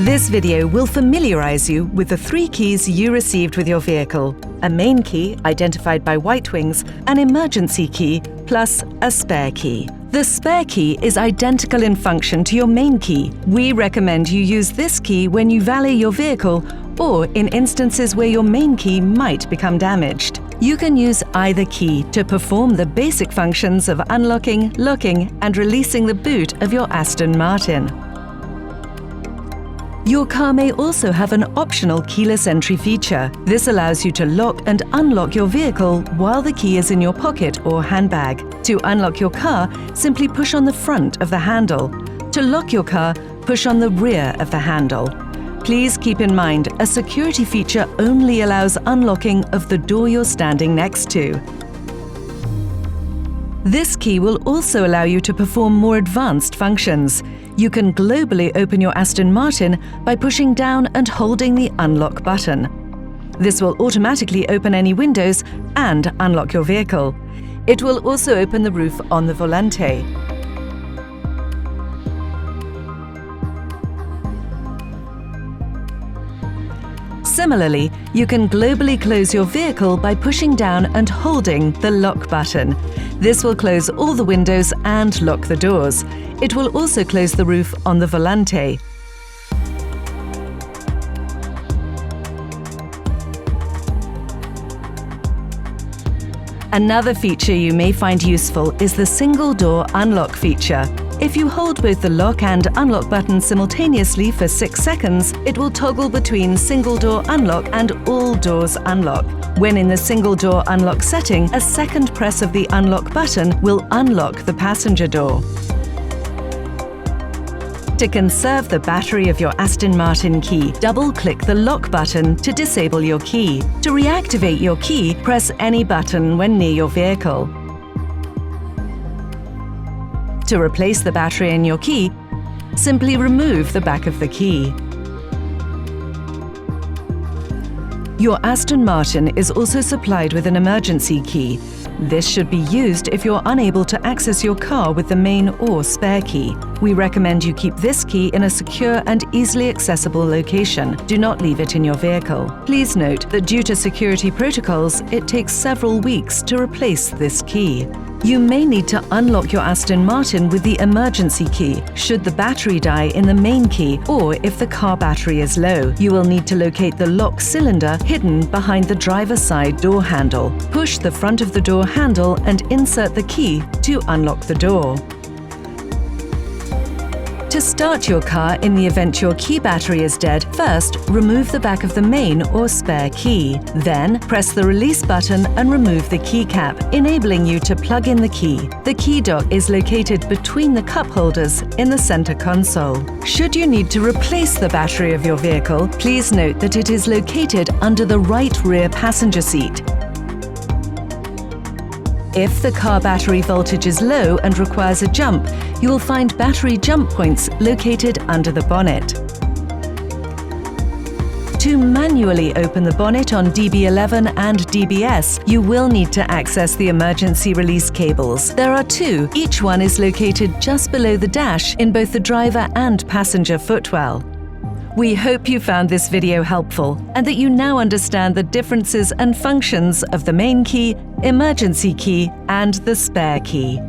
This video will familiarize you with the 3 keys you received with your vehicle: a main key, identified by white wings, an emergency key, plus a spare key. The spare key is identical in function to your main key. We recommend you use this key when you valet your vehicle or in instances where your main key might become damaged. You can use either key to perform the basic functions of unlocking, locking, and releasing the boot of your Aston Martin. Your car may also have an optional keyless entry feature. This allows you to lock and unlock your vehicle while the key is in your pocket or handbag. To unlock your car, simply push on the front of the handle. To lock your car, push on the rear of the handle. Please keep in mind, a security feature only allows unlocking of the door you're standing next to. This key will also allow you to perform more advanced functions. You can globally open your Aston Martin by pushing down and holding the unlock button. This will automatically open any windows and unlock your vehicle. It will also open the roof on the volante. Similarly, you can globally close your vehicle by pushing down and holding the lock button. This will close all the windows and lock the doors. It will also close the roof on the volante. Another feature you may find useful is the single door unlock feature. If you hold both the lock and unlock buttons simultaneously for 6 seconds, it will toggle between single door unlock and all doors unlock. When in the single door unlock setting, a second press of the unlock button will unlock the passenger door. To conserve the battery of your Aston Martin key, double-click the lock button to disable your key. To reactivate your key, press any button when near your vehicle. To replace the battery in your key, simply remove the back of the key. Your Aston Martin is also supplied with an emergency key. This should be used if you're unable to access your car with the main or spare key. We recommend you keep this key in a secure and easily accessible location. Do not leave it in your vehicle. Please note that due to security protocols, it takes several weeks to replace this key. You may need to unlock your Aston Martin with the emergency key should the battery die in the main key or if the car battery is low. You will need to locate the lock cylinder hidden behind the driver's side door handle. Push the front of the door handle and insert the key to unlock the door. To start your car in the event your key battery is dead, first remove the back of the main or spare key. Then press the release button and remove the keycap, enabling you to plug in the key. The key dock is located between the cup holders in the center console. Should you need to replace the battery of your vehicle, please note that it is located under the right rear passenger seat. If the car battery voltage is low and requires a jump, you will find battery jump points located under the bonnet. To manually open the bonnet on DB11 and DBS, you will need to access the emergency release cables. There are 2. Each one is located just below the dash in both the driver and passenger footwell. We hope you found this video helpful and that you now understand the differences and functions of the main key, emergency key, and the spare key.